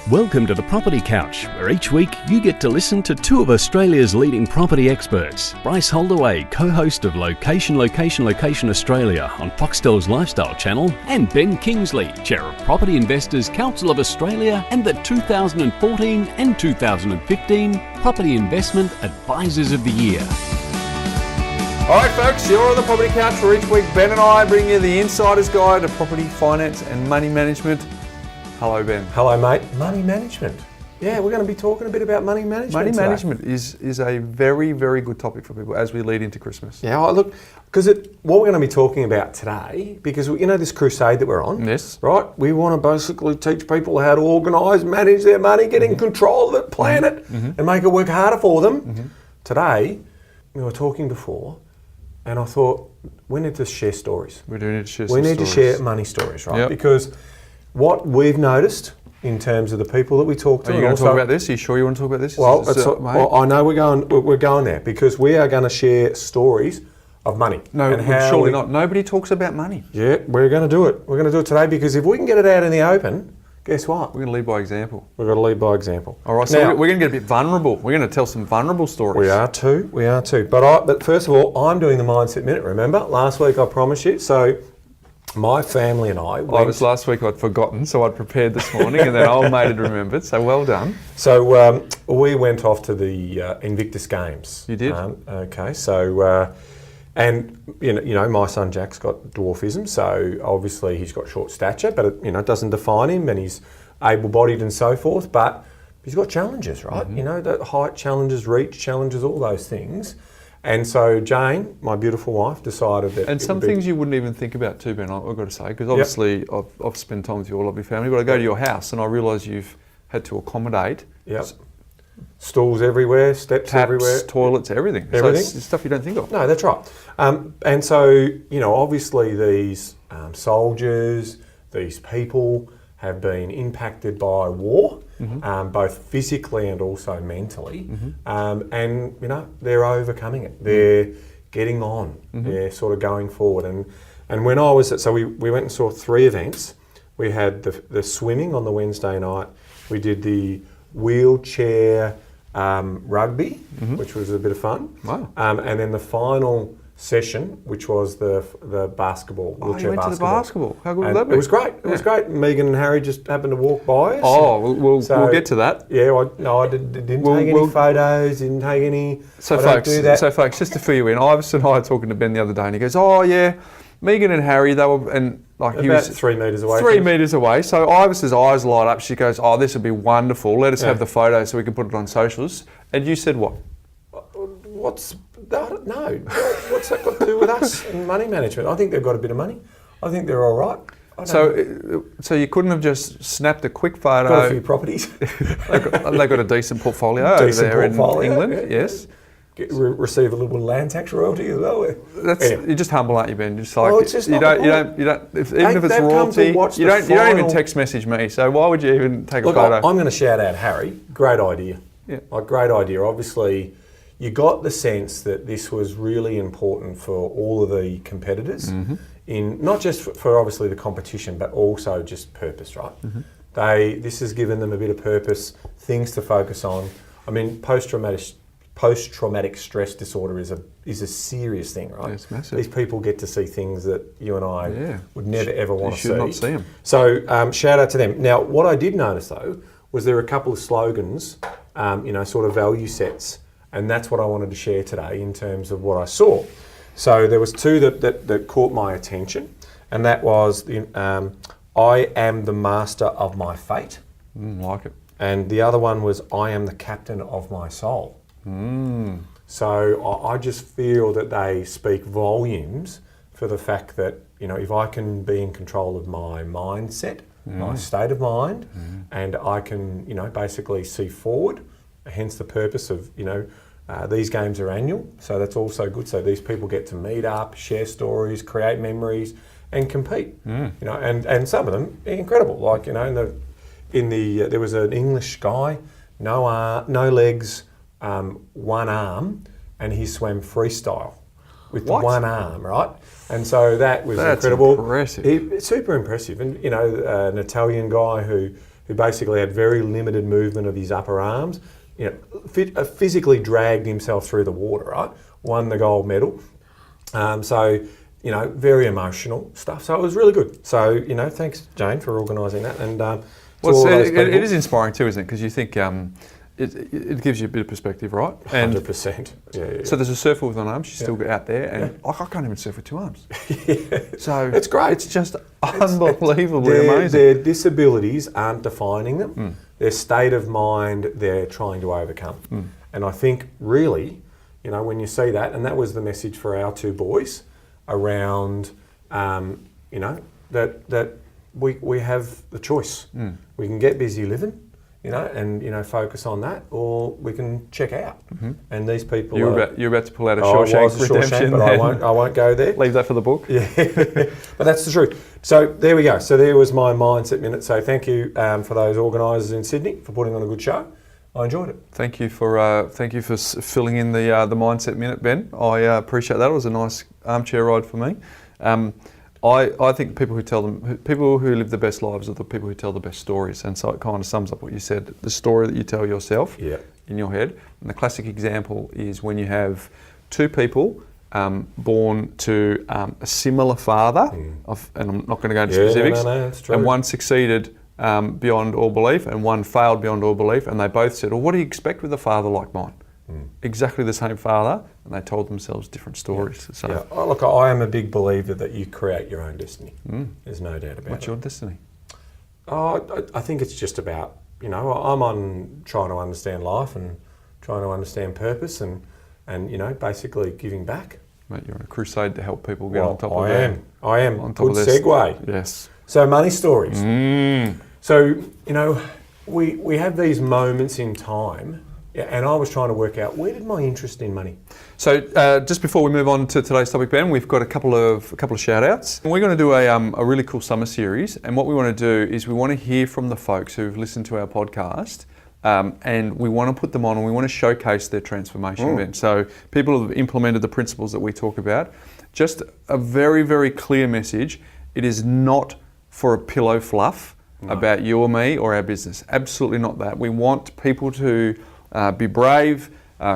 Welcome to the Property Couch, where each week you get to listen to two of Australia's leading property experts. Bryce Holdaway, co-host of Location Australia on Foxtel's Lifestyle Channel, and Ben Kingsley, chair of Property Investors Council of Australia and the 2014 and 2015 Property Investment Advisors of the Year. All right, folks, you're on the Property Couch, where each week Ben and I bring you the insider's guide to property finance and money management. Hello, Ben. Hello, mate. Money management. Yeah, we're going to be talking a bit about money management Money today. management is a very, very good topic for people as we lead into Christmas. Yeah, look, because what we're going to be talking about today, because you know this crusade that we're on? Yes. Right? We want to basically teach people how to organise, manage their money, get in control of it, plan it, and make it work harder for them. Today, we were talking before, and I thought, we need to share stories. We do need to share We need to share money stories, right? Because what we've noticed in terms of the people that we talk to, are you going to talk about this? Are you sure you want to talk about this? Well, I know we're going there because we are going to share stories of money. No, surely not. Nobody talks about money. Yeah, we're going to do it. We're going to do it today because if we can get it out in the open, guess what? We're going to lead by example. We've got to lead by example. All right, so now, we're going to get a bit vulnerable. We're going to tell some vulnerable stories. We are too. But first of all, I'm doing the Mindset Minute. Remember last week I promised you. So my family and I went... last week I'd forgotten, so I'd prepared this morning and then old mate had remembered, so well done. So we went off to the Invictus Games. You did? Okay, so... and you know, my son Jack's got dwarfism, so obviously he's got short stature, but it doesn't define him, and he's able-bodied and so forth. But he's got challenges, right? You know, the height challenges, reach challenges, all those things. And so Jane, my beautiful wife, decided that... And some things you wouldn't even think about too, Ben, I've got to say, because obviously I've spent time with your lovely family, but I go to your house and I realise you've had to accommodate... Stools everywhere, steps taps, everywhere. Toilets, everything. So it's stuff you don't think of. No, that's right. And so, obviously these soldiers, these people have been impacted by war, both physically and also mentally. And, they're overcoming it. They're getting on. They're sort of going forward. And when I was we went and saw 3 events. We had the swimming on the Wednesday night. We did the wheelchair rugby, which was a bit of fun. Wow. And then the final session, which was the basketball, wheelchair went basketball. To the basketball. How good would that be? It was great. It was great. Megan and Harry just happened to walk by us. Oh, we'll get to that. Yeah, I didn't take any photos, didn't take any... So folks, just to fill you in, Ives and I were talking to Ben the other day and he goes, oh yeah, Megan and Harry, they were... and like about he was 3 metres away. 3 metres away. So Ivis's eyes light up. She goes, oh, this would be wonderful. Let us have the photo so we can put it on socials. And you said what? What's that got to do with us and money management? I think they've got a bit of money. I think they're all right. So you couldn't have just snapped a quick photo? Got a few properties. they got a decent portfolio over there in England. Yes. Receive a little land tax royalty as well. You're just humble, aren't you, Ben? Just like you don't. Even if it's royalty, you don't even text message me. So why would you even take a photo? I'm going to shout out Harry. Great idea. Yeah. Great idea. Obviously, you got the sense that this was really important for all of the competitors, in not just for obviously the competition, but also just purpose, right? This has given them a bit of purpose, things to focus on. I mean, post-traumatic stress disorder is a serious thing, right? It's massive. These people get to see things that you and I would never ever want to see. You should not see them. So shout out to them. Now, what I did notice though was there were a couple of slogans, sort of value sets, and that's what I wanted to share today in terms of what I saw. So there was 2 that caught my attention, and that was I am the master of my fate. Like it. And the other one was I am the captain of my soul. So I just feel that they speak volumes for the fact that, if I can be in control of my mindset, my state of mind, and I can, basically see forward, hence the purpose of, these games are annual, so that's also good. So these people get to meet up, share stories, create memories, and compete. And some of them are incredible. Like, there was an English guy, no legs, 1 arm, and he swam freestyle with 1 arm, right? And so that's incredible. Impressive. Super impressive. And an Italian guy who who basically had very limited movement of his upper arms, physically dragged himself through the water, right? Won the gold medal. So, very emotional stuff. So it was really good. So, thanks, Jane, for organising that. And it is inspiring too, isn't it? Because you think it gives you a bit of perspective, right? And 100%. Yeah. So there's a surfer with one arm. She's still out there, and I can't even surf with two arms. So it's great. It's just unbelievably amazing. Their disabilities aren't defining them. Their state of mind, they're trying to overcome. And I think really, when you see that, and that was the message for our two boys around, that we have the choice. We can get busy living, and focus on that, or we can check out. And these people you're about to pull out a Shawshank Redemption, but I won't go there. Leave that for the book. Yeah, but that's the truth. So there we go. So there was my mindset minute. So thank you for those organisers in Sydney for putting on a good show. I enjoyed it. Thank you for filling in the mindset minute, Ben. I appreciate that. It was a nice armchair ride for me. I think people who live the best lives are the people who tell the best stories, and so it kind of sums up what you said. The story that you tell yourself in your head. And the classic example is when you have two people born to a similar father, and I'm not going to go into specifics, that's true. And one succeeded beyond all belief and one failed beyond all belief, and they both said, well, what do you expect with a father like mine? Exactly the same father, and they told themselves different stories. So, look, I am a big believer that you create your own destiny. There's no doubt about it. What's your destiny? I think it's just about, I'm on trying to understand life and trying to understand purpose and basically giving back. Mate, you're on a crusade to help people get on top of that. I am. On top Good of this. segue. Yes. So money stories. So, we have these moments in time. And I was trying to work out, where did my interest in money? So just before we move on to today's topic, Ben, we've got a couple of shout outs. We're going to do a really cool summer series, and what we want to do is we want to hear from the folks who've listened to our podcast, and we want to put them on and we want to showcase their transformation, Ben. So people who have implemented the principles that we talk about. Just a very, very clear message. It is not for a pillow fluff about you or me or our business. Absolutely not that. We want people to be brave,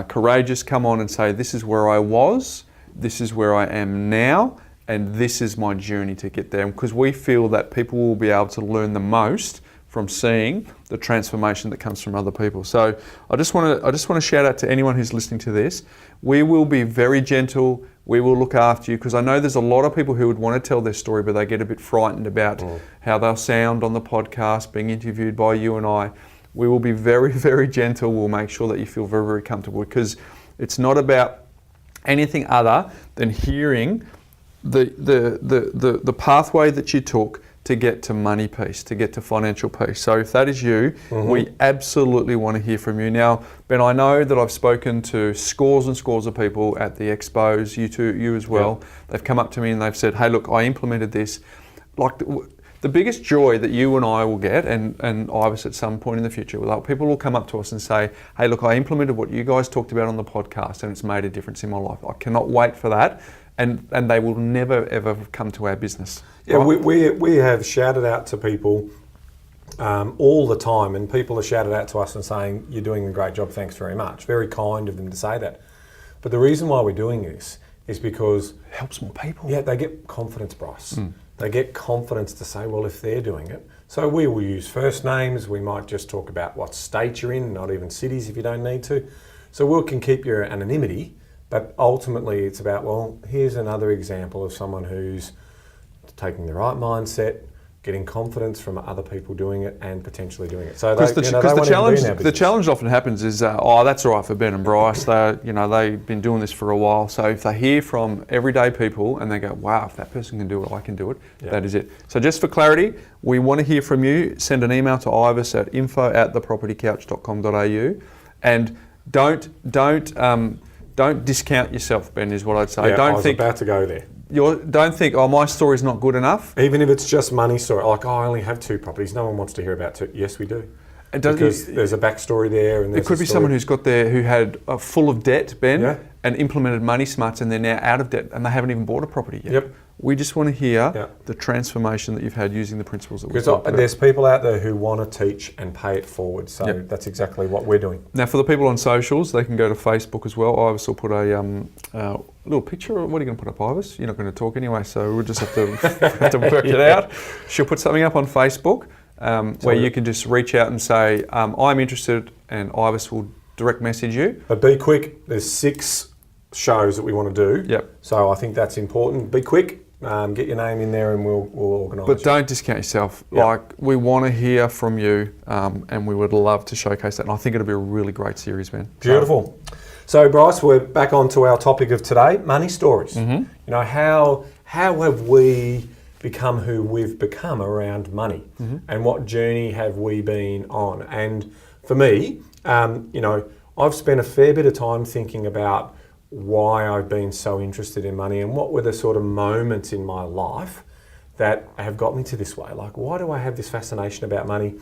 courageous, come on and say, this is where I was, this is where I am now, and this is my journey to get there. Because we feel that people will be able to learn the most from seeing the transformation that comes from other people. So I just want to shout out to anyone who's listening to this. We will be very gentle. We will look after you, because I know there's a lot of people who would want to tell their story, but they get a bit frightened about how they'll sound on the podcast, being interviewed by you and I. We will be very, very gentle. We'll make sure that you feel very, very comfortable, because it's not about anything other than hearing the pathway that you took to get to money peace, to get to financial peace. So if that is you, we absolutely want to hear from you. Now, Ben, I know that I've spoken to scores and scores of people at the expos, you as well. They've come up to me and they've said, hey, look, I implemented this. Like, the biggest joy that you and I will get, and Ibis at some point in the future, people will come up to us and say, hey, look, I implemented what you guys talked about on the podcast and it's made a difference in my life. I cannot wait for that. And they will never, ever come to our business. Yeah, right? we have shouted out to people all the time, and people have shouted out to us and saying, you're doing a great job, thanks very much. Very kind of them to say that. But the reason why we're doing this is because it helps more people. Yeah, they get confidence, Bryce. They get confidence to say, well, if they're doing it. So we will use first names. We might just talk about what state you're in, not even cities if you don't need to. So we can keep your anonymity, but ultimately it's about, well, here's another example of someone who's taking the right mindset, getting confidence from other people doing it and potentially doing it. So the challenge often happens is, that's all right for Ben and Bryce. They've been doing this for a while. So if they hear from everyday people and they go, wow, if that person can do it, I can do it. That is it. So just for clarity, we want to hear from you. Send an email to Ibis at info@thepropertycouch.com.au, and don't discount yourself, Ben, is what I'd say. I was about to go there. Don't think, my story's not good enough. Even if it's just money story, like, I only have 2 properties. No one wants to hear about 2. Yes, we do. because there's a backstory there. And it could be someone who had full of debt, Ben, and implemented money smarts, and they're now out of debt and they haven't even bought a property yet. Yep. We just want to hear the transformation that you've had using the principles that we've talked about. There's people out there who want to teach and pay it forward. So that's exactly what we're doing. Now, for the people on socials, they can go to Facebook as well. Ivis will put a little picture. What are you going to put up, Ivis? You're not going to talk anyway, so we'll just have to work it out. She'll put something up on Facebook where you can just reach out and say, I'm interested, and Ivis will direct message you. But be quick. There's 6 shows that we want to do. Yep. So I think that's important. Be quick. Get your name in there and we'll organise. But don't discount yourself. Yep. Like, we want to hear from you, and we would love to showcase that. And I think it'll be a really great series, man. Beautiful. So Bryce, we're back on to our topic of today, money stories. Mm-hmm. You know, how have we become who we've become around money, and what journey have we been on? And for me, you know, I've spent a fair bit of time thinking about why I've been so interested in money and what were the sort of moments in my life that have got me to this way. Like, why do I have this fascination about money?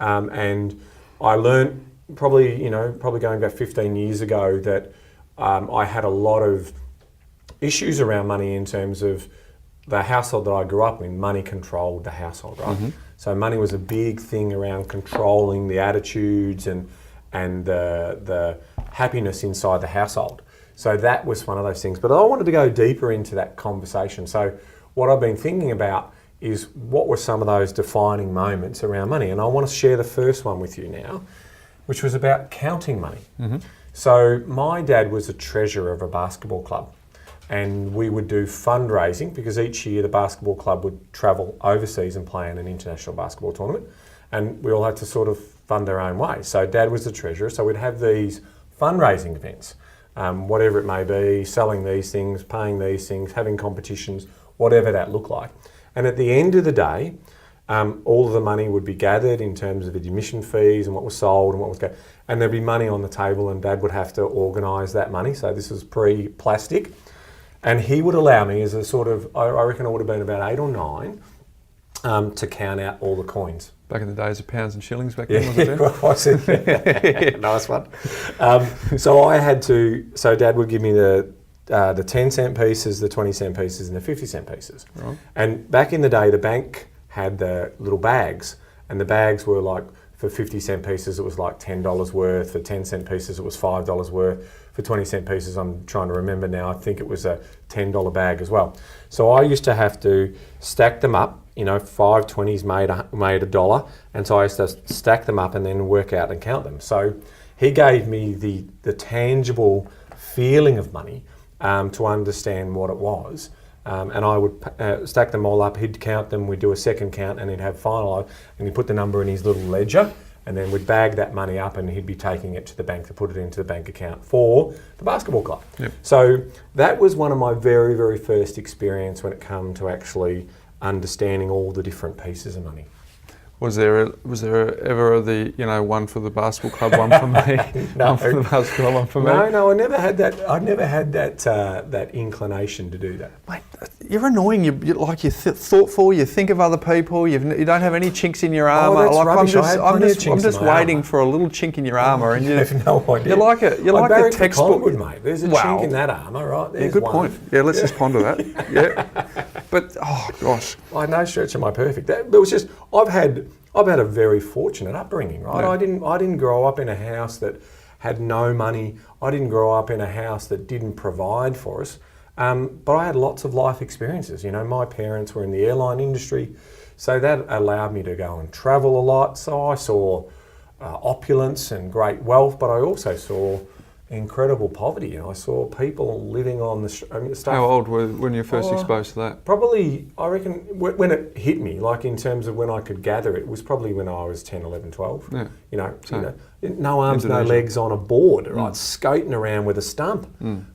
And I learned probably going back 15 years ago that I had a lot of issues around money in terms of the household that I grew up in. Money controlled the household, right? Mm-hmm. So money was a big thing around controlling the attitudes and the happiness inside the household. So that was one of those things. But I wanted to go deeper into that conversation. So what I've been thinking about is what were some of those defining moments around money. And I want to share the first one with you now, which was about counting money. Mm-hmm. So my dad was a treasurer of a basketball club. And we would do fundraising because each year the basketball club would travel overseas and play in an international basketball tournament. And we all had to sort of fund our own way. So Dad was the treasurer. So we'd have these fundraising events. Whatever it may be, selling these things, paying these things, having competitions, whatever that looked like. And at the end of the day, all of the money would be gathered in terms of the admission fees and what was sold and what was going, and there'd be money on the table and Dad would have to organise that money. So this was pre-plastic. And he would allow me as a sort of, I reckon I would have been about 8 or 9, to count out all the coins. Back in the days of pounds and shillings back then, was it? Nice one. So Dad would give me the 10-cent pieces, the 20-cent pieces and the 50-cent pieces. Right. And back in the day, the bank had the little bags, and the bags were like, for 50-cent pieces, it was like $10 worth. For 10-cent pieces, it was $5 worth. For 20-cent pieces, I'm trying to remember now, I think it was a $10 bag as well. So I used to have to stack them up. 5 20s made $1, and so I used to stack them up and then work out and count them. So he gave me the tangible feeling of money to understand what it was, and I would stack them all up. He'd count them. We'd do a second count, and he'd have final, and he'd put the number in his little ledger, and then we'd bag that money up, and he'd be taking it to the bank to put it into the bank account for the basketball club. Yep. So that was one of my very, very first experience when it came to actually understanding all the different pieces of money. Was there ever one for the basketball club, one for me, No. one for the basketball club, one for me? No, I never had that. I never had that inclination to do that. Mate, you're annoying. You're thoughtful. You think of other people. You don't have any chinks in your armour. That's rubbish. I'm just waiting for a little chink in your armour, and you have no idea. You like it. You like the textbook, mate. There's a chink in that armour, right? There's good point. Yeah, let's just ponder that. Yeah, but oh gosh, I no stretch am I perfect. It was just I've had a very fortunate upbringing, right? Yeah. I didn't grow up in a house that had no money. I didn't grow up in a house that didn't provide for us. But I had lots of life experiences. My parents were in the airline industry, so that allowed me to go and travel a lot. So I saw opulence and great wealth, but I also saw incredible poverty. I saw people living on the stuff. How old were when you were first exposed to that? Probably, I reckon, when it hit me, like in terms of when I could gather it, was probably when I was 10, 11, 12. Yeah. No arms, no legs on a board, right, skating around with a stump.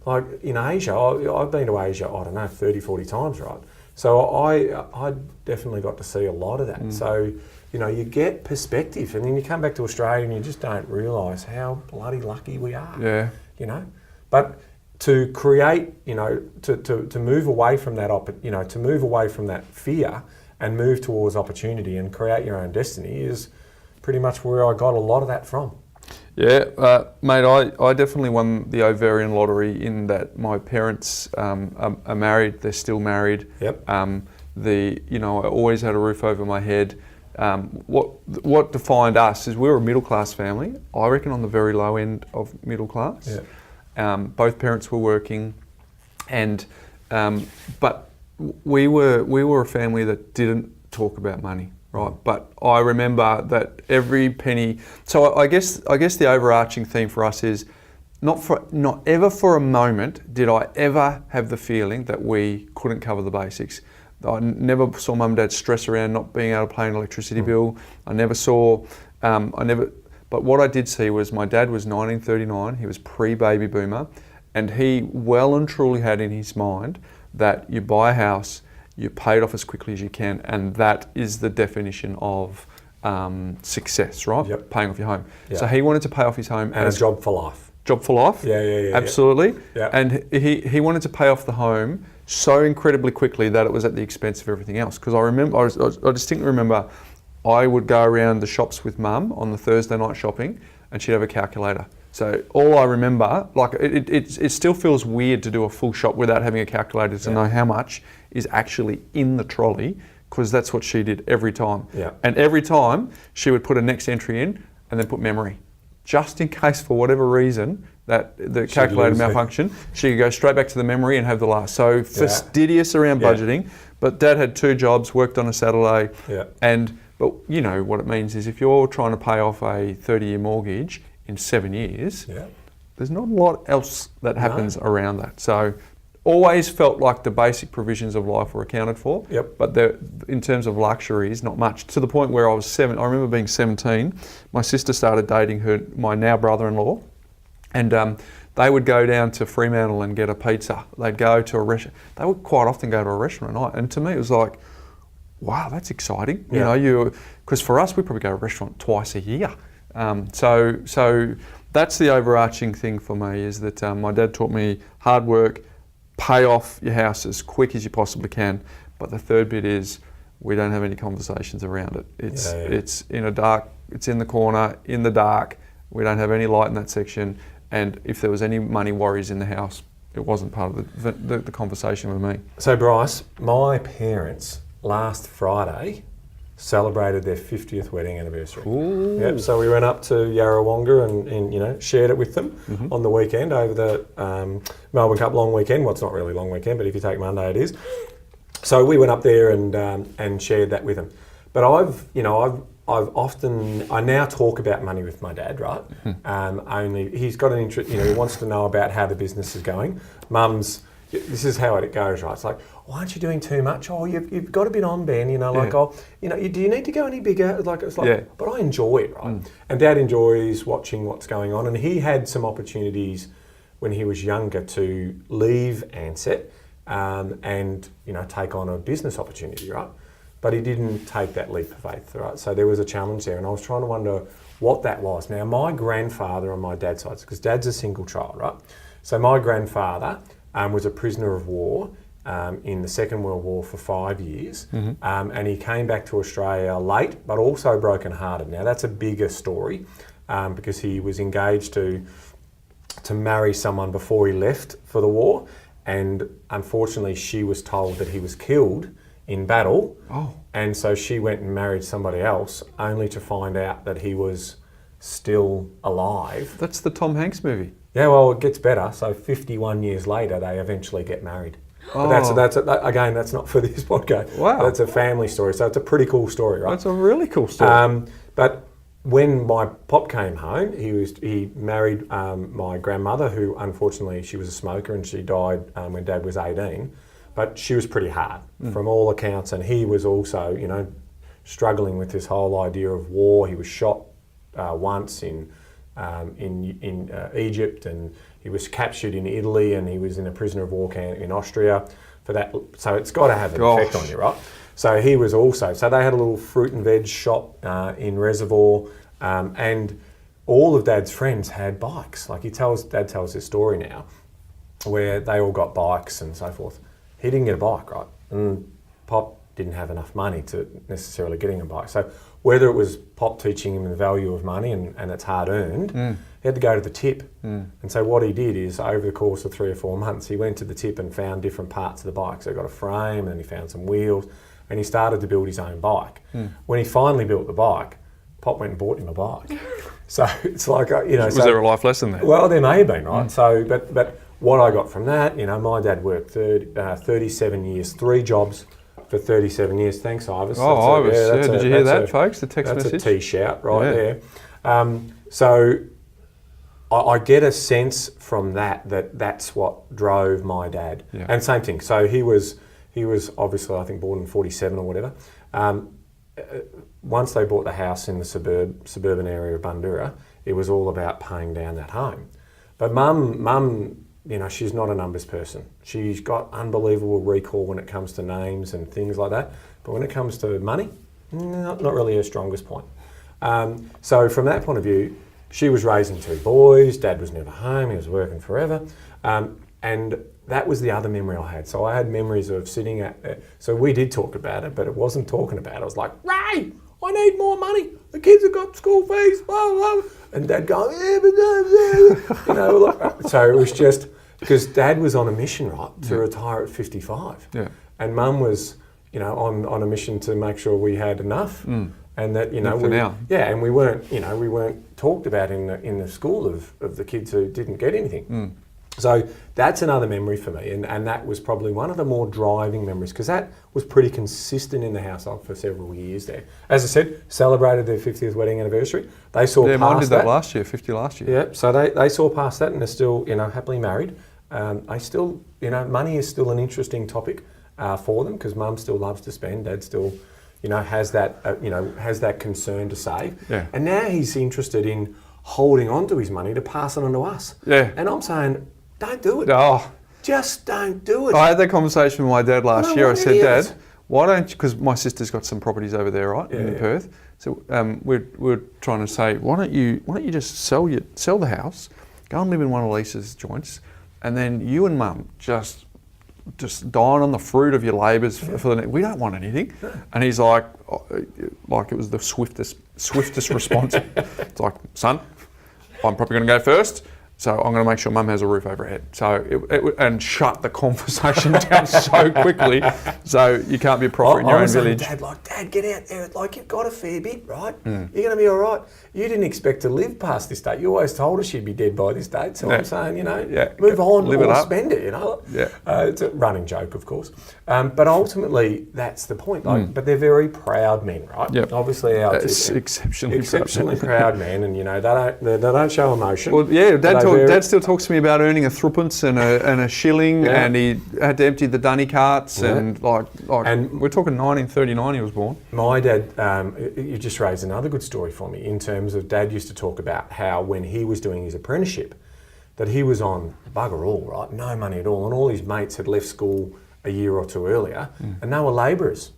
Like in Asia, I've been to Asia, 30, 40 times, right? So I definitely got to see a lot of that. So, you get perspective, and then you come back to Australia and you just don't realise how bloody lucky we are. Yeah. But to create, to move away from that, to move away from that fear and move towards opportunity and create your own destiny is pretty much where I got a lot of that from. Yeah, mate, I definitely won the ovarian lottery in that my parents are married. They're still married. Yep. I always had a roof over my head. What defined us is we were a middle class family. I reckon on the very low end of middle class. Yeah. Both parents were working, and but we were a family that didn't talk about money. Right, but I remember that every penny. So I guess the overarching theme for us is not ever for a moment did I ever have the feeling that we couldn't cover the basics. I never saw mum and dad stress around not being able to pay an electricity bill. I never saw. But what I did see was my dad was 1939. He was pre-baby boomer, and he well and truly had in his mind that you buy a house, you pay it off as quickly as you can, and that is the definition of success, right? Yep. Paying off your home. Yep. So he wanted to pay off his home And a job for life. Job for life. Yeah. Absolutely. Yeah. And he wanted to pay off the home so incredibly quickly that it was at the expense of everything else. Because I distinctly remember I would go around the shops with mum on the Thursday night shopping, and she'd have a calculator. So all I remember, like it still feels weird to do a full shop without having a calculator to know how much is actually in the trolley, because that's what she did every time. Yeah. And every time she would put a next entry in and then put memory, just in case for whatever reason that the calculator malfunction, she could go straight back to the memory and have the last. So fastidious around budgeting. But Dad had 2 jobs, worked on a Saturday, but you know what it means is if you're trying to pay off a 30-year mortgage in 7 years, there's not a lot else that happens around that. So always felt like the basic provisions of life were accounted for, but in terms of luxuries, not much. To the point where I remember being 17, my sister started dating my now brother-in-law, and they would go down to Fremantle and get a pizza. They'd go to a restaurant. They would quite often go to a restaurant at night, and to me it was like, wow, that's exciting. You know, because for us we probably go to a restaurant twice a year. So that's the overarching thing for me, is that my dad taught me hard work, pay off your house as quick as you possibly can. But the third bit is we don't have any conversations around it. It's in a dark, it's in the corner, in the dark. We don't have any light in that section. And if there was any money worries in the house, it wasn't part of the conversation with me. So Bryce, my parents last Friday celebrated their 50th wedding anniversary. Ooh. Yep, so we went up to Yarrawonga and shared it with them on the weekend over the Melbourne Cup long weekend. Well, it's not really long weekend, but if you take Monday, it is. So we went up there and shared that with them. But I now talk about money with my dad, right? Only he's got an interest. He wants to know about how the business is going. This is how it goes, right? It's like, why aren't you doing too much? Oh, you've got a bit on, Ben. Do you need to go any bigger? But I enjoy it, right? And Dad enjoys watching what's going on, and he had some opportunities when he was younger to leave Ansett and take on a business opportunity, right? But he didn't take that leap of faith, right? So there was a challenge there, and I was trying to wonder what that was. Now, my grandfather on my dad's side, because Dad's a single child, right? So my grandfather was a prisoner of war in the Second World War for 5 years, and he came back to Australia late, but also broken-hearted. Now, that's a bigger story because he was engaged to marry someone before he left for the war, and unfortunately she was told that he was killed in battle, and so she went and married somebody else, only to find out that he was still alive. That's the Tom Hanks movie. Yeah, well, it gets better. So 51 years later, they eventually get married. But that's not for this podcast. Wow. That's a family story. So it's a pretty cool story, right? That's a really cool story. But when my pop came home, he married my grandmother, who unfortunately she was a smoker and she died when Dad was 18. But she was pretty hard from all accounts, and he was also, struggling with this whole idea of war. He was shot once in Egypt, and he was captured in Italy, and he was in a prisoner of war camp in Austria for that. So it's got to have an effect on you, right? So he was also. So they had a little fruit and veg shop in Reservoir, and all of Dad's friends had bikes. Like Dad tells this story now, where they all got bikes and so forth. He didn't get a bike, right? And Pop didn't have enough money to necessarily getting a bike. So whether it was Pop teaching him the value of money and it's hard earned, he had to go to the tip. And so what he did is, over the course of 3 or 4 months, he went to the tip and found different parts of the bike. So he got a frame, and then he found some wheels, and he started to build his own bike. When he finally built the bike, Pop went and bought him a bike. So it's like, Was there a life lesson there? Well, there may have been, right? So, but what I got from that, my dad worked 37 years, 3 jobs for 37 years. Thanks, Ivis. Oh, Ivis, did you hear that, folks? The text message? That's a T-shout right there. So I get a sense from that's what drove my dad. Yeah. And same thing. So he was obviously, I think, born in 47 or whatever. Once they bought the house in the suburban area of Bundoora, it was all about paying down that home. But mum, she's not a numbers person. She's got unbelievable recall when it comes to names and things like that. But when it comes to money, not really her strongest point. So from that point of view, she was raising 2 boys. Dad was never home. He was working forever. And that was the other memory I had. So I had memories of sitting so we did talk about it, but it wasn't talking about it. I was like, Ray, I need more money. The kids have got school fees, blah, blah. And Dad going, so it was just, because Dad was on a mission, right, to retire at 55. Yeah. And Mum was, on a mission to make sure we had enough. And that, and we weren't talked about in the school of the kids who didn't get anything. So that's another memory for me, and that was probably one of the more driving memories, because that was pretty consistent in the household for several years there. As I said, celebrated their 50th wedding anniversary. They saw past that. Mine did that last year, 50 last year. Yeah, so they saw past that, and they're still, happily married. I still, money is still an interesting topic for them, because Mum still loves to spend, Dad still, has that concern to save. Yeah. And now he's interested in holding on to his money to pass it on to us. Yeah. And I'm saying, don't do it. Oh. Just don't do it. I had that conversation with my dad last year. I said, Dad, why don't you, because my sister's got some properties over there, right, in Perth. So we're trying to say, why don't you just sell the house, go and live in one of Lisa's joints, and then you and Mum just dine on the fruit of your labours for the next. We don't want anything. And he's like it was the swiftest response. It's like, son, I'm probably going to go first. So I'm going to make sure Mum has a roof over her head. So and shut the conversation down so quickly. So you can't be a prophet in your own village. Dad, Dad, get out there. You've got a fair bit, right? You're going to be all right. You didn't expect to live past this date. You always told us you'd be dead by this date. So I'm saying, move on or spend it, it's a running joke, of course. But ultimately, that's the point. But they're very proud men, right? Yep. Obviously, exceptionally proud men, and they don't show emotion. Well, yeah, Dad still talks to me about earning a threepence and a shilling, and he had to empty the dunny carts, and and we're talking 1939 he was born. My dad, you just raised another good story for me in terms of Dad used to talk about how when he was doing his apprenticeship, that he was on bugger all, right, no money at all, and all his mates had left school a year or two earlier, and they were labourers.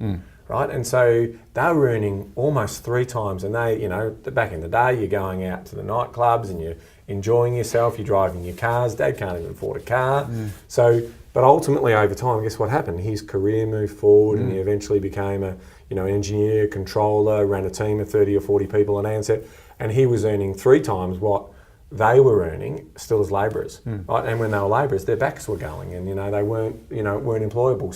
Right, and so they were earning almost 3 times, and they, back in the day, you're going out to the nightclubs and you're enjoying yourself, you're driving your cars. Dad can't even afford a car. So, but ultimately over time, guess what happened? His career moved forward, and he eventually became an engineer, controller, ran a team of 30 or 40 people at Ansett, and he was earning 3 times what they were earning still as labourers. Right? And when they were labourers, their backs were going, and they weren't employable.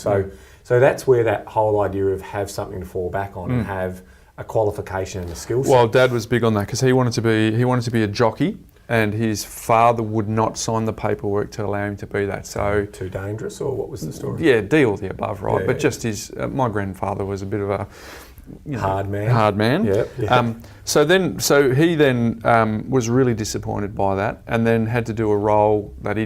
So that's where that whole idea of have something to fall back on and have a qualification and a skill set. Well, Dad was big on that because he wanted to be a jockey, and his father would not sign the paperwork to allow him to be that. So too dangerous, or what was the story? Yeah, D or the above, right? Yeah, but just his my grandfather was a bit of a hard man. Yeah. So he then was really disappointed by that, and then had to do a role that he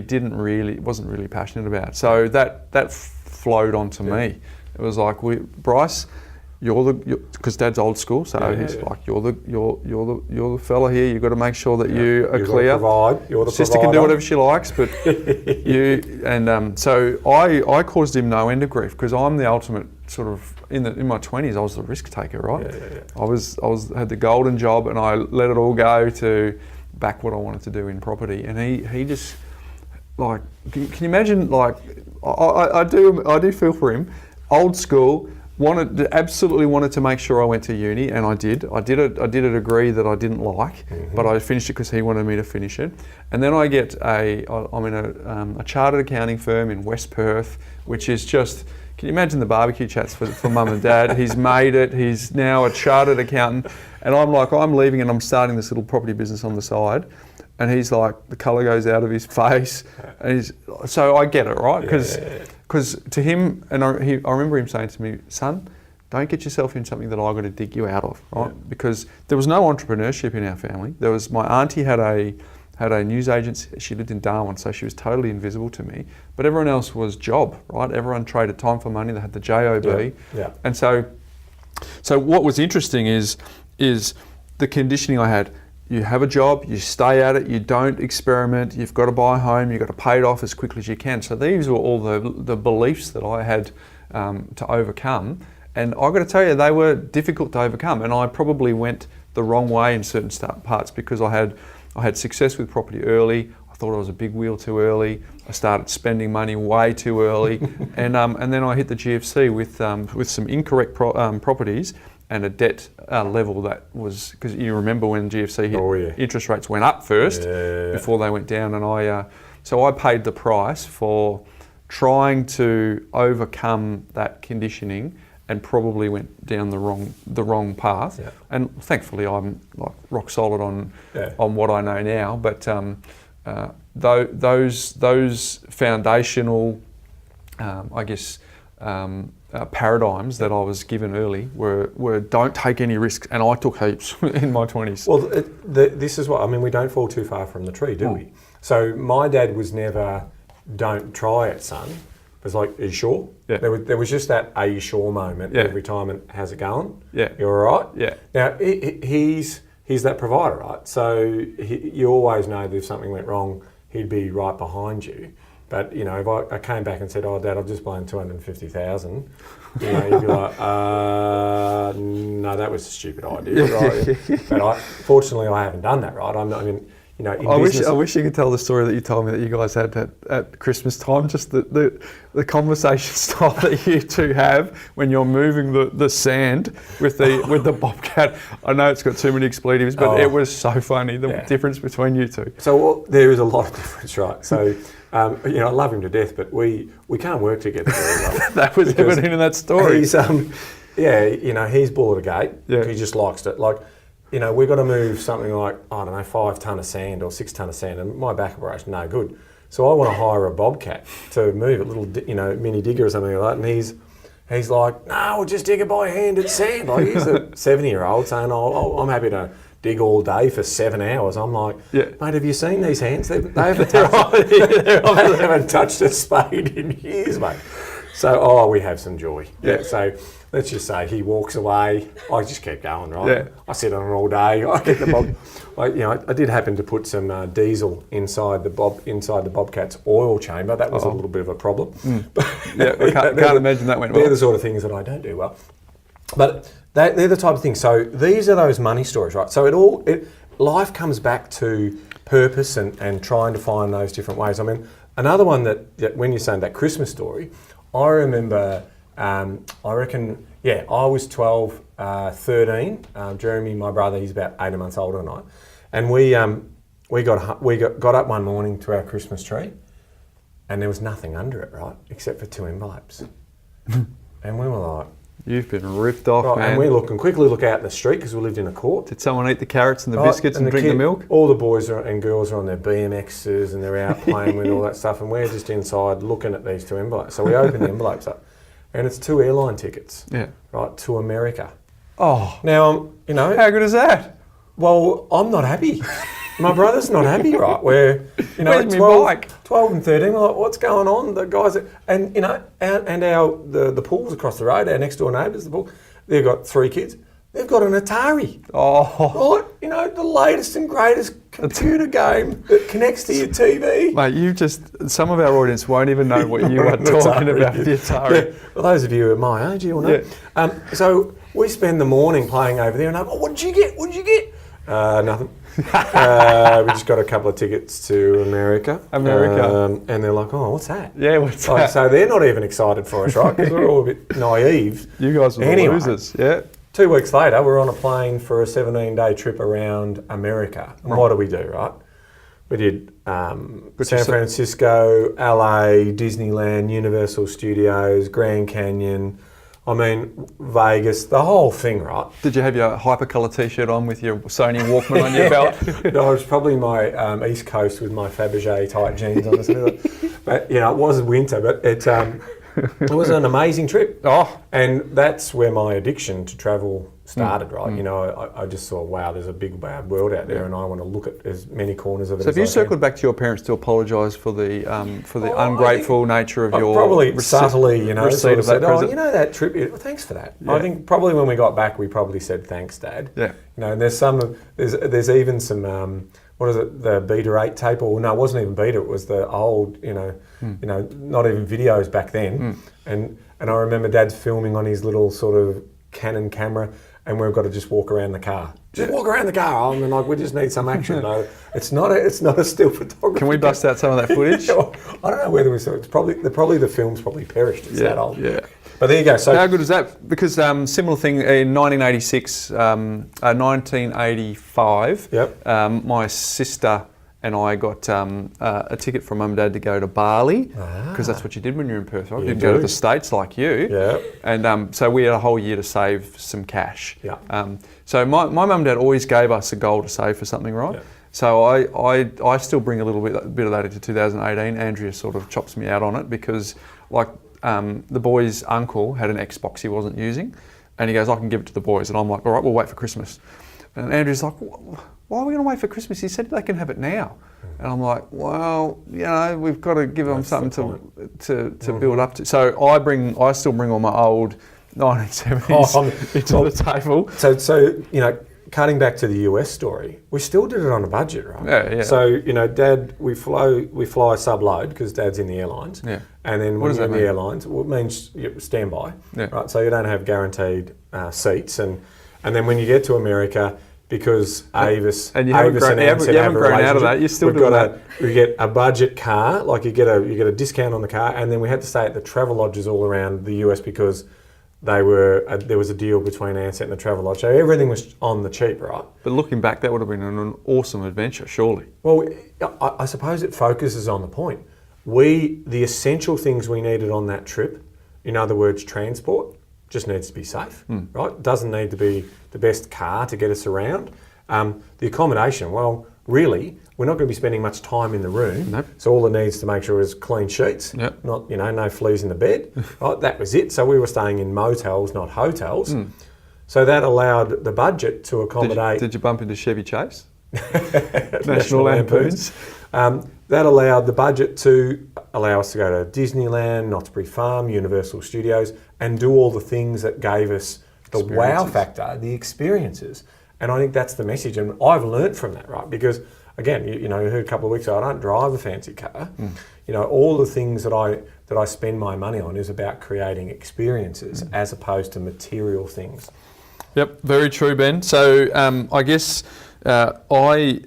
wasn't really passionate about. So that flowed onto me. It was like, Bryce, because Dad's old school, so he's like, you're the fella here. You've got to make sure that you are clear. You're the Sister can do whatever she likes, but you and so I caused him no end of grief because I'm the ultimate sort of in my 20s. I was the risk taker, right? I had the golden job, and I let it all go to back what I wanted to do in property, and he just can you imagine I do feel for him, old school. absolutely wanted to make sure I went to uni, and I did. I did a degree that I didn't like, but I finished it because he wanted me to finish it. And then I'm in a chartered accounting firm in West Perth, which is just, can you imagine the barbecue chats for mum and dad? He's made it. He's now a chartered accountant, and I'm leaving and I'm starting this little property business on the side. And he's like, the colour goes out of his face, and so I get it, right? Because to him, and I remember him saying to me, son, don't get yourself in something that I've got to dig you out of, right? Yeah. Because there was no entrepreneurship in our family. My auntie had a news agency. She lived in Darwin, so she was totally invisible to me. But everyone else was job, right? Everyone traded time for money. They had the JOB. Yeah. And so what was interesting is the conditioning I had. You have a job, you stay at it, you don't experiment, you've got to buy a home, you've got to pay it off as quickly as you can. So these were all the beliefs that I had to overcome. And I've got to tell you, they were difficult to overcome. And I probably went the wrong way in certain parts because I had success with property early. I thought I was a big wheel too early. I started spending money way too early. and then I hit the GFC with some incorrect properties and a debt level that was, because you remember when GFC hit, interest rates went up first before they went down, and so I paid the price for trying to overcome that conditioning and probably went down the wrong path. Yeah. And thankfully I'm like rock solid on what I know now. But those foundational, paradigms that I was given early were don't take any risks, and I took heaps in my 20s. Well, this is what, we don't fall too far from the tree, do we? So my dad was never, don't try it, son. It was like, are you sure? Yeah. There was just that, are you sure moment every time, and how's it going? Yeah. You all right? Yeah. Now, he's that provider, right? So you always know that if something went wrong, he'd be right behind you. But, if I came back and said, oh, Dad, I've just blown 250,000, you'd be like, no, that was a stupid idea, right? But fortunately, I haven't done that, right? I wish you could tell the story that you told me that you guys had at Christmas time, just the conversation style that you two have when you're moving the sand with the bobcat. I know it's got too many expletives, but it was so funny, the difference between you two. So there is a lot of difference, right? So, I love him to death, but we can't work together very well. That was evident in that story. He's, he's bull at a gate. Yeah. He just likes to, we've got to move something like, 5 tonne of sand or 6 tonne of sand, and my back operation, no good. So I want to hire a bobcat to move a little, mini digger or something like that, and he's like, no, we'll just dig it by hand, it's sand. Like, he's a 70-year-old saying, I'm happy to dig all day for 7 hours. I'm like, mate, have you seen these hands? They haven't touched a spade in years, mate. So, we have some joy. Yeah. So let's just say he walks away. I just keep going, right? Yeah. I sit on it all day. I get the bob. I did happen to put some diesel inside the bobcat's oil chamber. That was a little bit of a problem. I can't imagine that went well. They're the sort of things that I don't do well. But they're the type of things. So these are those money stories, right? So life comes back to purpose and trying to find those different ways. Another one that when you're saying that Christmas story, I remember, I was 12, 13. Jeremy, my brother, he's about 18 months older than I. And we got up one morning to our Christmas tree, and there was nothing under it, right, except for 2 envelopes. And we were like, you've been ripped off, man. And we quickly look out in the street because we lived in a court. Did someone eat the carrots and the biscuits and drink the milk? All the boys and girls are on their BMXs and they're out playing with all that stuff, and we're just inside looking at these 2 envelopes. So we open the envelopes up, and it's 2 airline tickets, right, to America. Oh. Now, how good is that? Well, I'm not happy. My brother's not happy, right? Where, where's 12 and 13, we're like, what's going on? The guys, and the pool's across the road, our next door neighbours, the pool, they've got 3 kids. They've got an Atari. Oh. Right? The latest and greatest computer game that connects to your TV. Mate, some of our audience won't even know what you are talking about, the Atari. Yeah. Well, those of you at my age, you'll know. Yeah. So we spend the morning playing over there, and I'm, what did you get? Nothing. We just got a couple of tickets to America. And they're like, oh, what's that? Yeah, what's Like, that? so they're not even excited for us, right? Because we're all a bit naive. You guys were the losers, yeah. 2 weeks later, we're on a plane for a 17-day trip around America. And what do we do, right? We did San Francisco, LA, Disneyland, Universal Studios, Grand Canyon, Vegas, the whole thing, right? Did you have your hypercolour t-shirt on with your Sony Walkman on your belt? No, it was probably my East Coast with my Fabergé tight jeans on. But, it was winter, but it was an amazing trip. Oh. And that's where my addiction to travel started, right? I just saw, wow, there's a big wide world out there, and I want to look at as many corners of it. So as have you I circled can. back to your parents to apologise for the ungrateful nature of your probably subtly, receipt of that present? That trip. Thanks for that. Yeah. I think probably when we got back, we probably said thanks, Dad. Yeah. And there's even some what is it, the Beta 8 tape, or no, it wasn't even Beta, it was the old, not even videos back then. And I remember Dad's filming on his little sort of Canon camera, and we've got to just walk around the car. Just walk around the car. We just need some action. No, it's not a still photography. Can we bust out some of that footage? I don't know whether we saw it. It's probably the film's probably perished. It's that old. Yeah. But there you go. So how good is that? Because similar thing in 1986, 1985. Yep. My sister and I got a ticket from Mum and Dad to go to Bali, because that's what you did when you were in Perth, right? You didn't go to the States like you. Yeah. And so we had a whole year to save some cash. Yeah. So my mum and dad always gave us a goal to save for something, right? Yeah. So I still bring a little bit of that into 2018. Andrea sort of chops me out on it because the boy's uncle had an Xbox he wasn't using, and he goes, I can give it to the boys. And I'm like, all right, we'll wait for Christmas. And Andrew's like, why are we going to wait for Christmas? He said they can have it now. And I'm like, well, we've got to give them something to build up to. So I still bring all my old 1970s into the table. So cutting back to the US story, we still did it on a budget, right? Yeah. So Dad, we fly sub-load because Dad's in the airlines. Yeah. And then when you're in the airlines, it means standby, right? So you don't have guaranteed seats, and then when you get to America, because Avis and you haven't grown out of that. You're still doing that. We get a budget car, like you get a discount on the car, and then we had to stay at the travel lodges all around the US because there was a deal between Ansett and the travel lodge, so everything was on the cheap, right? But looking back, that would have been an awesome adventure, surely. Well, I suppose it focuses on the point. The essential things we needed on that trip, in other words, transport, just needs to be safe, right? It doesn't need to be the best car to get us around. The accommodation, well, really, we're not going to be spending much time in the room. Nope. So all it needs to make sure is clean sheets, not no fleas in the bed. Right, that was it. So we were staying in motels, not hotels. So that allowed the budget to accommodate. Did you bump into Chevy Chase? National Lampoons. That allowed the budget to allow us to go to Disneyland, Knott's Berry Farm, Universal Studios, and do all the things that gave us the wow factor, the experiences. And I think that's the message. And I've learnt from that, right? Because again, you heard a couple of weeks ago, I don't drive a fancy car. All the things that I spend my money on is about creating experiences as opposed to material things. Yep, very true, Ben. So I guess I'm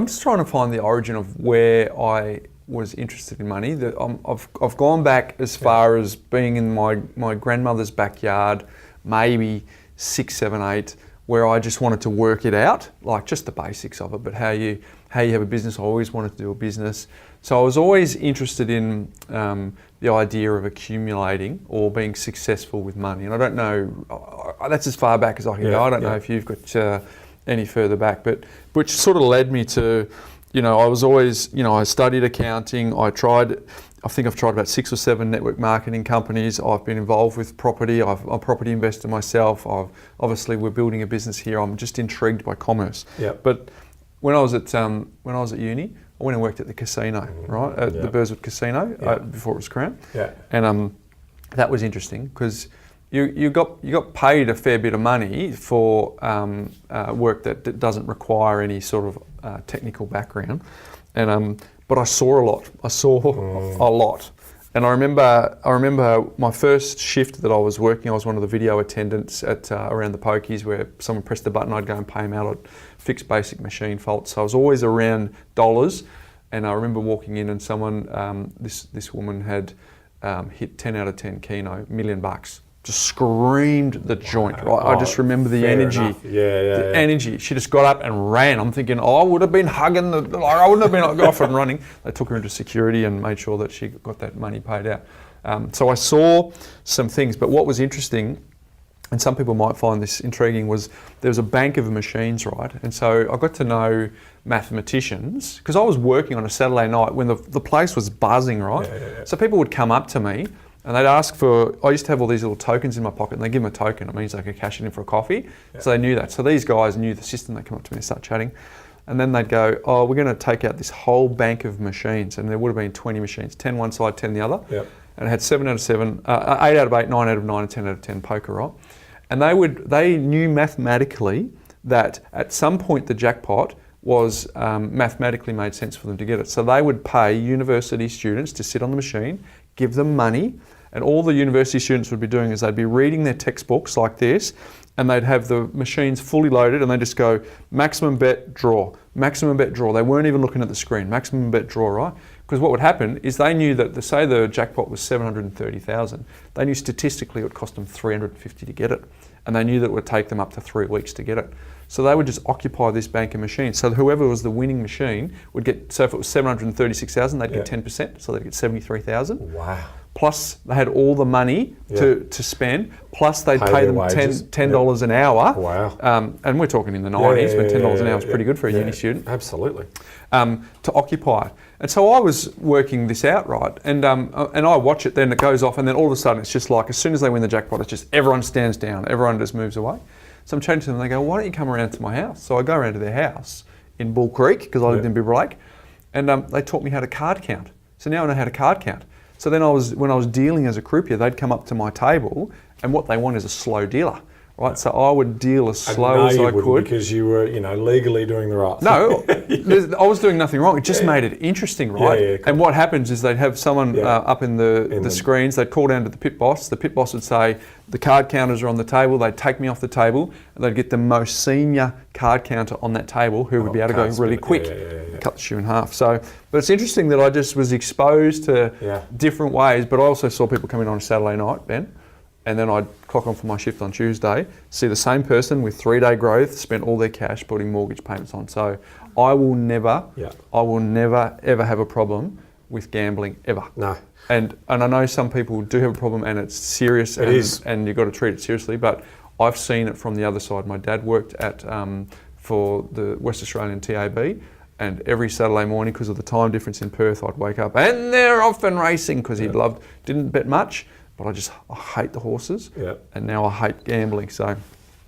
just trying to find the origin of where I was interested in money. I've gone back as far as being in my grandmother's backyard, maybe 6, 7, 8, where I just wanted to work it out, like just the basics of it, but how you have a business. I always wanted to do a business. So I was always interested in the idea of accumulating or being successful with money. And I don't know, that's as far back as I can go. I don't know if you've got any further back, but which sort of led me to, I was always, I studied accounting. I've tried about 6 or 7 network marketing companies. I've been involved with property. I'm a property investor myself. Obviously we're building a business here. I'm just intrigued by commerce. Yep. But when I was at uni, I went and worked at the casino, right? At the Burswood Casino before it was Crown. Yeah. And that was interesting because you got paid a fair bit of money for work that doesn't require any sort of technical background, and but I saw a lot. And I remember my first shift that I was working, I was one of the video attendants at around the pokies where someone pressed the button, I'd go and pay them out, I'd fix basic machine faults. So I was always around dollars, and I remember walking in and someone, this woman had hit 10 out of 10 keno, $1 million. Just screamed the joint, right? I just remember the energy. The energy. She just got up and ran. I'm thinking, I would have been hugging I wouldn't have been off and running. They took her into security and made sure that she got that money paid out. So I saw some things, but what was interesting, and some people might find this intriguing, was there was a bank of machines, right? And so I got to know mathematicians, because I was working on a Saturday night when the place was buzzing, right? So people would come up to me and they'd ask for, I used to have all these little tokens in my pocket, and they give them a token. It means they could cash it in for a coffee. So they knew that. So these guys knew the system. They'd come up to me and start chatting. And then they'd go, we're going to take out this whole bank of machines. And there would have been 20 machines, 10 one side, 10 the other. And it had 7 out of 7, 8 out of 8, 9 out of 9, and 10 out of 10 poker, right? And they knew mathematically that at some point the jackpot was mathematically made sense for them to get it. So they would pay university students to sit on the machine, give them money, and all the university students would be doing is they'd be reading their textbooks like this, and they'd have the machines fully loaded, and they just go maximum bet, draw, maximum bet, draw. They weren't even looking at the screen, maximum bet, draw, right? Because what would happen is they knew that, say the jackpot was 730,000, they knew statistically it would cost them 350 to get it, and they knew that it would take them up to 3 weeks to get it. So they would just occupy this bank of machines. So whoever was the winning machine would get, so if it was 736,000, they'd get 10%, so they'd get 73,000. Wow. Plus they had all the money to spend, plus they'd pay them $10 an hour. Wow. And we're talking in the 90s, when $10 an hour is pretty good for a uni student. Absolutely. To occupy it. And so I was working this out, right? And I watch it, then it goes off, and then all of a sudden it's just like, as soon as they win the jackpot, it's just everyone stands down, everyone just moves away. So I'm chatting to them, and they go, why don't you come around to my house? So I go around to their house in Bull Creek, because I lived in Bibra Lake, and they taught me how to card count. So now I know how to card count. So then when I was dealing as a croupier, they'd come up to my table, and what they want is a slow dealer, right? So I would deal as slow as I could. Because you were, legally doing the right thing. No, I was doing nothing wrong. It just made it interesting, right? Cool. And what happens is they'd have someone up in the screens, they'd call down to the pit boss. The pit boss would say, the card counters are on the table. They'd take me off the table, and they'd get the most senior card counter on that table who would be able to go really quick, cut the shoe in half. So, but it's interesting that I just was exposed to different ways, but I also saw people come in on a Saturday night, Ben, and then I'd clock on for my shift on Tuesday, see the same person with 3-day growth, spent all their cash putting mortgage payments on. So I will never ever have a problem with gambling, ever. No. And I know some people do have a problem, and it's serious, and you've got to treat it seriously, but I've seen it from the other side. My dad worked at for the West Australian TAB, and every Saturday morning, because of the time difference in Perth, I'd wake up and they're off and racing, because he didn't bet much, but I hate the horses, and now I hate gambling. So,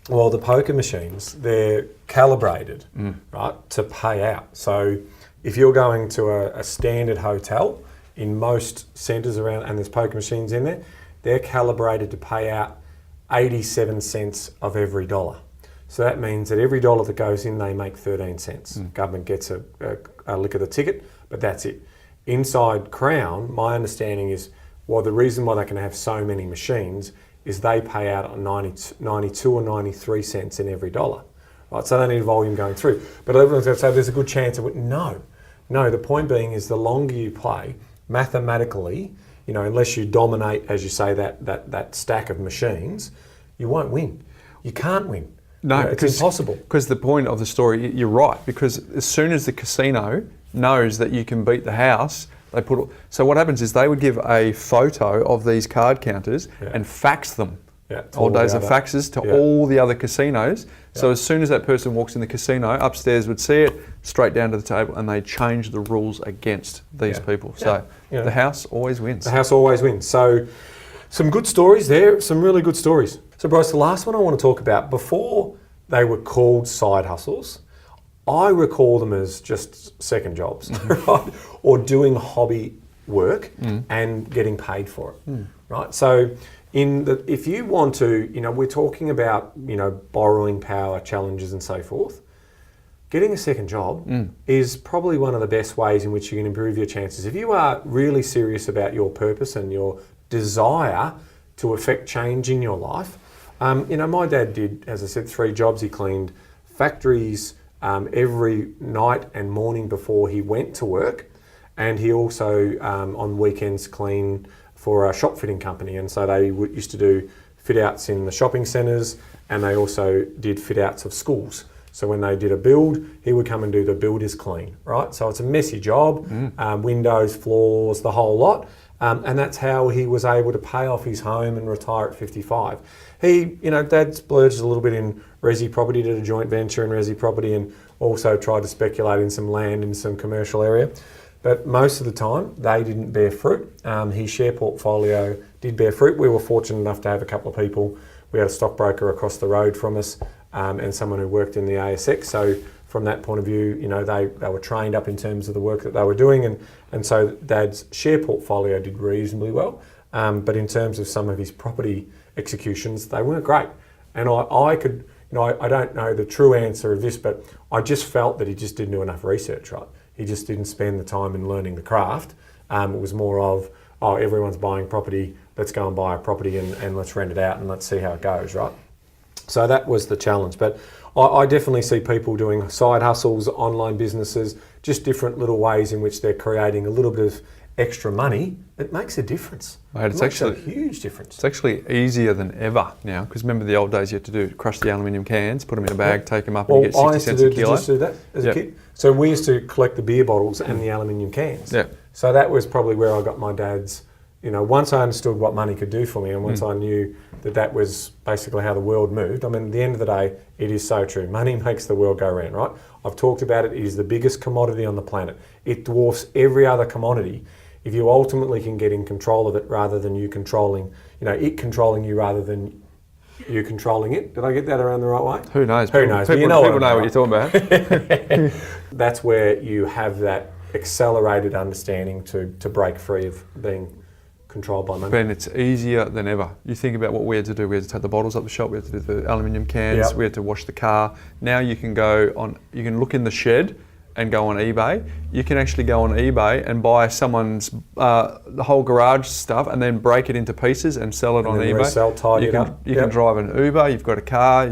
well, the poker machines, they're calibrated, right, to pay out. So if you're going to a standard hotel in most centres around, and there's poker machines in there, they're calibrated to pay out 87 cents of every dollar. So that means that every dollar that goes in, they make 13 cents. Government gets a lick of the ticket, but that's it. Inside Crown, my understanding is, well, the reason why they can have so many machines is they pay out 92 or 93 cents in every dollar. Right? So they need volume going through. But everyone's going to say there's a good chance of it. No, the point being is the longer you play, mathematically, unless you dominate, as you say, that stack of machines, you won't win. You can't win. No, it's impossible. Because the point of the story, you're right, because as soon as the casino knows that you can beat the house, so what happens is they would give a photo of these card counters and fax them. Old days of faxes to all the other casinos. So as soon as that person walks in the casino, upstairs would see it, straight down to the table, and they change the rules against these people. So the house always wins. The house always wins. So some good stories there, some really good stories. So Bryce, the last one I want to talk about, before they were called side hustles, I recall them as just second jobs, right? Or doing hobby work and getting paid for it, right? So if you want to, we're talking about, borrowing power challenges and so forth. getting a second job is probably one of the best ways in which you can improve your chances. If you are really serious about your purpose and your desire to affect change in your life, my dad did, as I said, 3 jobs. He cleaned factories every night and morning before he went to work, and he also on weekends cleaned for a shop fitting company, and so they used to do fit outs in the shopping centres, and they also did fit outs of schools. So when they did a build, he would come and do the builder's clean, right? So it's a messy job, windows, floors, the whole lot. And that's how he was able to pay off his home and retire at 55. Dad splurged a little bit in resi property, did a joint venture in resi property, and also tried to speculate in some land in some commercial area. But most of the time, they didn't bear fruit. His share portfolio did bear fruit. We were fortunate enough to have a couple of people. We had a stockbroker across the road from us and someone who worked in the ASX. So from that point of view, they were trained up in terms of the work that they were doing. And so Dad's share portfolio did reasonably well. But in terms of some of his property executions, they weren't great. And I don't know the true answer of this, but I just felt that he just didn't do enough research, right? He just didn't spend the time in learning the craft. It was more of, everyone's buying property, let's go and buy a property and let's rent it out and let's see how it goes, right? So that was the challenge. But I definitely see people doing side hustles, online businesses, just different little ways in which they're creating a little bit of extra money. It makes a difference. Mate, it makes a huge difference. It's actually easier than ever now, because remember the old days you had to crush the aluminium cans, put them in a bag, take them up and you get 60 cents a kilo. Did you do that as a kid? So we used to collect the beer bottles and the aluminium cans. Yeah. So that was probably where I got my dad's, once I understood what money could do for me and once I knew that was basically how the world moved. I mean, at the end of the day, it is so true. Money makes the world go round, right? I've talked about it. It is the biggest commodity on the planet. It dwarfs every other commodity. If you ultimately can get in control of it rather than you controlling, it controlling you rather than you controlling it. Did I get that around the right way? Who knows? Who knows? People know what you're talking about. That's where you have that accelerated understanding to break free of being controlled by money. Ben, it's easier than ever. You think about what we had to do. We had to take the bottles up the shop. We had to do the aluminium cans. We had to wash the car. Now you can you can look in the shed and go on eBay. You can actually go on eBay and buy someone's the whole garage stuff and then break it into pieces and sell it on eBay. Resell, tidy it up. You can drive an Uber. You've got a car.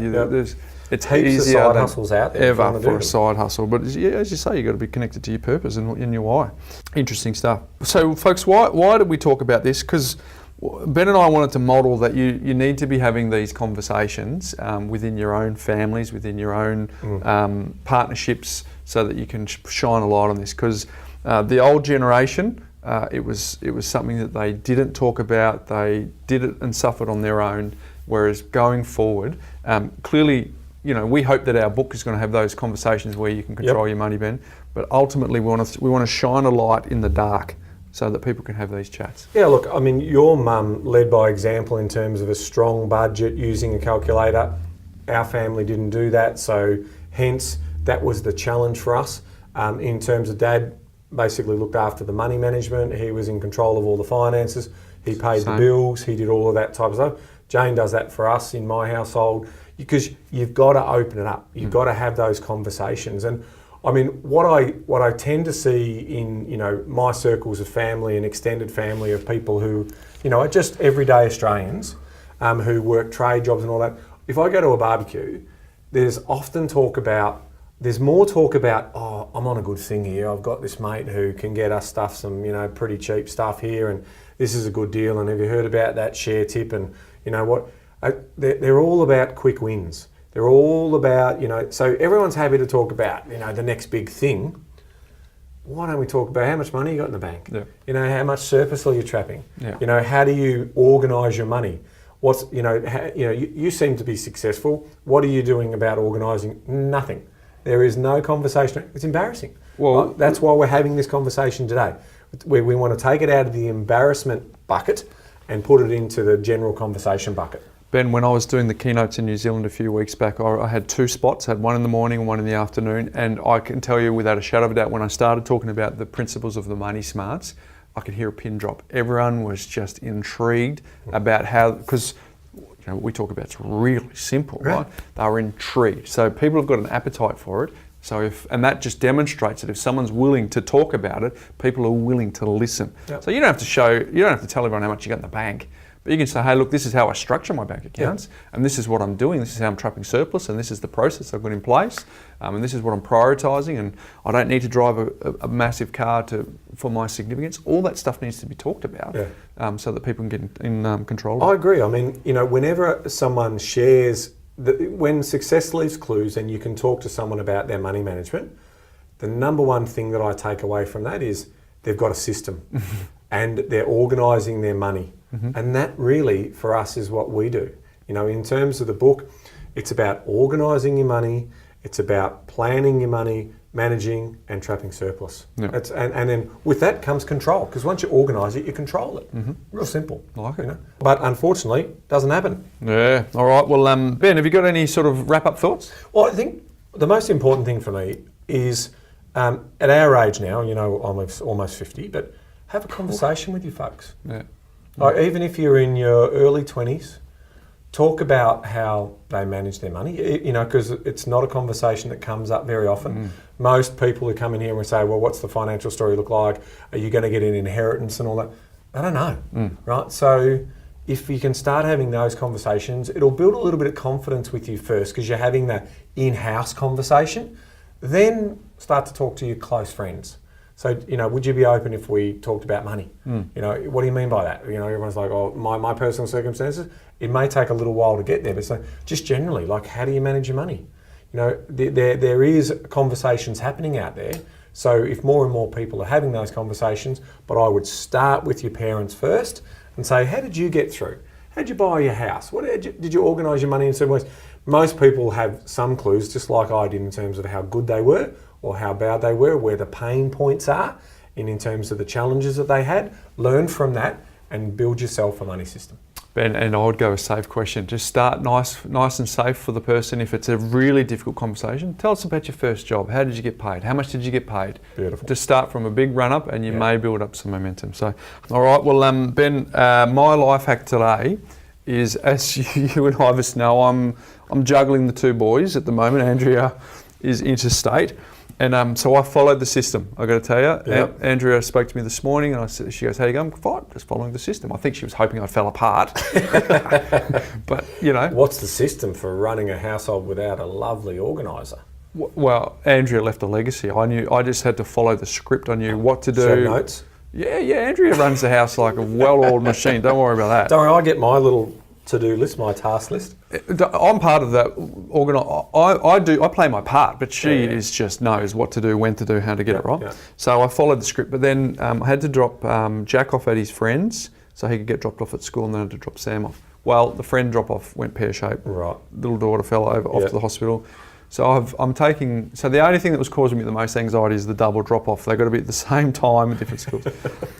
It's heaps easier of side hustles out there ever for a side hustle. But as you say, you've got to be connected to your purpose and your why. Interesting stuff. So, folks, why did we talk about this? Because Ben and I wanted to model that you need to be having these conversations within your own families, within your own partnerships, so that you can shine a light on this. Because the old generation, it was something that they didn't talk about. They did it and suffered on their own. Whereas going forward, clearly, we hope that our book is going to have those conversations where you can control your money, Ben. But ultimately, we want to shine a light in the dark so that people can have these chats. Yeah, look, I mean, your mum led by example in terms of a strong budget using a calculator. Our family didn't do that, so hence that was the challenge for us. In terms of Dad, basically looked after the money management. He was in control of all the finances. He paid the bills. He did all of that type of stuff. Jane does that for us in my household, because you've got to open it up. You've got to have those conversations. And I mean, what I tend to see in my circles of family and extended family of people who are just everyday Australians who work trade jobs and all that. If I go to a barbecue, there's more talk about, oh, I'm on a good thing here. I've got this mate who can get us stuff, some pretty cheap stuff here, and this is a good deal. And have you heard about that share tip? And they're all about quick wins. They're all about, so everyone's happy to talk about, the next big thing. Why don't we talk about how much money you got in the bank? Yeah. How much surplus are you trapping? Yeah. How do you organise your money? You seem to be successful. What are you doing about organising? Nothing. There is no conversation. It's embarrassing. Well, that's why we're having this conversation today. We want to take it out of the embarrassment bucket and put it into the general conversation bucket. Ben, when I was doing the keynotes in New Zealand a few weeks back, I had 2 spots. I had one in the morning and one in the afternoon. And I can tell you without a shadow of a doubt, when I started talking about the principles of the money smarts, I could hear a pin drop. Everyone was just intrigued about how, because what we talk about is really simple, right? They were intrigued. So people have got an appetite for it. And that just demonstrates that if someone's willing to talk about it, people are willing to listen. Yep. So you don't have to tell everyone how much you got in the bank, but you can say, hey, look, this is how I structure my bank accounts, and this is what I'm doing, this is how I'm trapping surplus, and this is the process I've got in place, and this is what I'm prioritising, and I don't need to drive a massive car for my significance. All that stuff needs to be talked about so that people can get in control of it. I agree. I mean, whenever someone shares, when success leaves clues and you can talk to someone about their money management, the number one thing that I take away from that is they've got a system and they're organising their money. And that really, for us, is what we do. In terms of the book, it's about organising your money, it's about planning your money, managing and trapping surplus. Yep. And then with that comes control, because once you organise it, you control it. Real simple. I like it. But unfortunately, it doesn't happen. Yeah, all right. Well, Ben, have you got any sort of wrap-up thoughts? Well, I think the most important thing for me is, at our age now, I'm almost 50, but have a conversation with your folks. Yeah. Like, even if you're in your early 20s, talk about how they manage their money, because it's not a conversation that comes up very often. Most people who come in here and say, well, what's the financial story look like? Are you going to get an inheritance and all that? I don't know, right? So if you can start having those conversations, it'll build a little bit of confidence with you first, because you're having that in-house conversation. Then start to talk to your close friends. So, would you be open if we talked about money? What do you mean by that? Everyone's like, oh, my personal circumstances. It may take a little while to get there, but so just generally, like, how do you manage your money? There is conversations happening out there. So if more and more people are having those conversations, but I would start with your parents first and say, how did you get through? How did you buy your house? Did you organise your money in certain ways? Most people have some clues, just like I did, in terms of how good they were or how bad they were, where the pain points are, and in terms of the challenges that they had. Learn from that and build yourself a money system. Ben, and I would go a safe question. Just start nice and safe for the person. If it's a really difficult conversation, tell us about your first job. How did you get paid? How much did you get paid? Beautiful. Just start from a big run up, and you may build up some momentum. So, all right. Well, Ben, my life hack today is, as you and Ivis know, I'm juggling the two boys at the moment. Andrea is interstate. And so I followed the system, I've got to tell you. Yep. Andrea spoke to me this morning and she goes, how you going? Fine, just following the system. I think she was hoping I fell apart. But, What's the system for running a household without a lovely organiser? Well, Andrea left a legacy. I just had to follow the script. I knew what to do. Show notes? Yeah, Andrea runs the house like a well-oiled machine. Don't worry about that. Don't worry, I get my little to-do list, my task list. I'm part of that. I play my part, but she just knows what to do, when to do, how to get it right. Yeah. So I followed the script, but then I had to drop Jack off at his friend's so he could get dropped off at school, and then I had to drop Sam off. Well, the friend drop-off went pear-shaped. Right. Little daughter fell over off to the hospital. So so the only thing that was causing me the most anxiety is the double drop-off. They've got to be at the same time at different schools.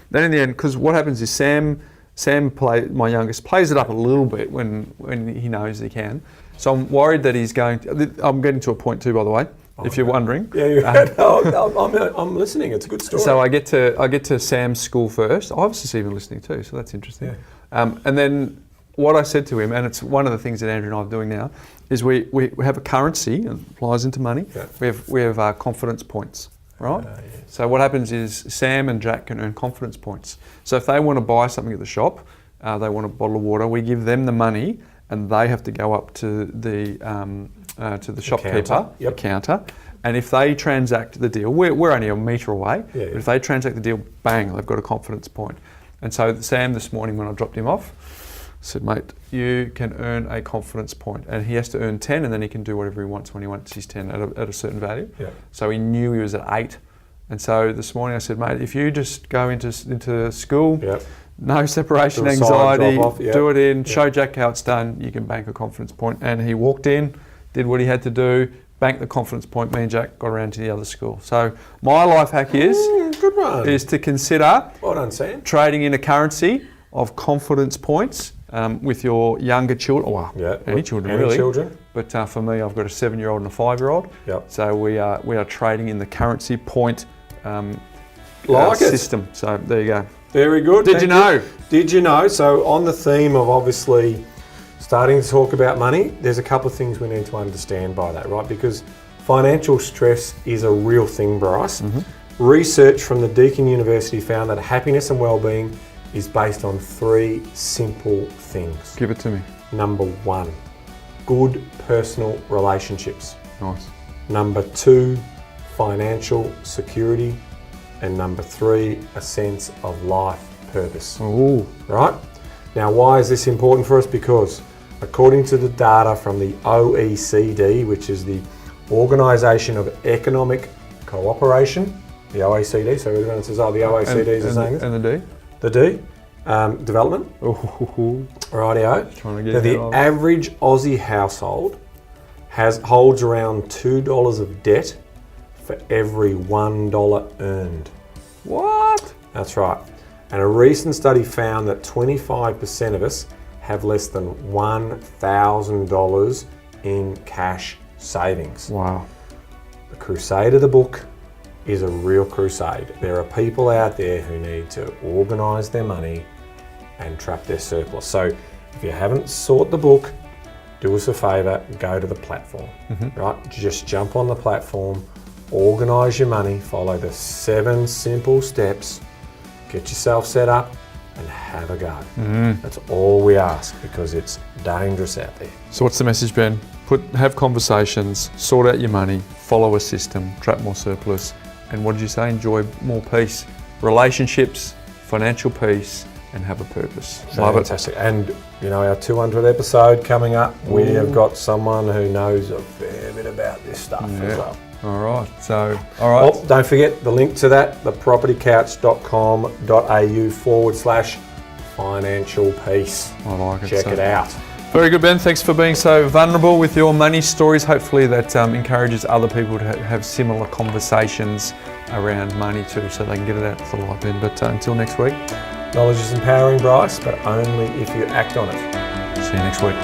Then in the end, because what happens is Sam, my youngest, plays it up a little bit when he knows he can. So I'm worried that I'm getting to a point too, by the way, if you're wondering. Yeah, I'm listening. It's a good story. So I get to Sam's school first. Ivis even listening too, so that's interesting. Yeah. And then what I said to him, and it's one of the things that Andrew and I are doing now, is we have a currency, and it applies into money. Yeah. We have confidence points. Right? Yes. So what happens is Sam and Jack can earn confidence points. So if they want to buy something at the shop, they want a bottle of water, we give them the money and they have to go up to the shopkeeper, the counter, and if they transact the deal, we're only a metre away, but if they transact the deal, bang, they've got a confidence point. And so Sam this morning when I dropped him off, said, mate, you can earn a confidence point, and he has to earn 10 and then he can do whatever he wants when he wants his 10 at a certain value. Yeah. So he knew he was at 8. And so this morning I said, mate, if you just go into school, no separation anxiety, do it in, show Jack how it's done, you can bank a confidence point. And he walked in, did what he had to do, banked the confidence point, me and Jack got around to the other school. So my life hack is to consider trading in a currency of confidence points with your younger children, any children really. But for me, I've got a 7-year-old and a 5-year-old. Yep. So we are trading in the currency point system. So there you go. Very good. Did you know? So on the theme of obviously starting to talk about money, there's a couple of things we need to understand by that, right? Because Financial stress is a real thing, Bryce. Research from the Deakin University found that happiness and well-being is based on 3 simple things. Give it to me. Number 1, good personal relationships. Nice. Number 2, financial security. And number 3, a sense of life purpose. Ooh. Right? Now, why is this important for us? Because according to the data from the OECD, which is the Organisation of Economic Cooperation, the OECD, so everyone says, oh, the OECD is the same. And the D? The D, development. Ooh. Rightio. Trying to get Now, the out of- average Aussie household holds around $2 of debt for every $1 earned. What? That's right. And a recent study found that 25% of us have less than $1,000 in cash savings. Wow. The crusade of the book is a real crusade. There are people out there who need to organise their money and trap their surplus. So if you haven't sought the book, do us a favour, go to the platform, right? Just jump on the platform, organise your money, follow the 7 simple steps, get yourself set up and have a go. That's all we ask because it's dangerous out there. So what's the message, Ben? Have conversations, sort out your money, follow a system, trap more surplus, and what did you say? Enjoy more peace, relationships, financial peace, and have a purpose. Love it. Fantastic. And you know, our 200th episode coming up, we have got someone who knows a fair bit about this stuff as well. All right. So, all right. Oh, don't forget the link to that, thepropertycouch.com.au/financial peace. I like it. Check it out. Very good, Ben. Thanks for being so vulnerable with your money stories. Hopefully that encourages other people to have similar conversations around money too, so they can get it out to the light, Ben. But until next week. Knowledge is empowering, Bryce, but only if you act on it. See you next week.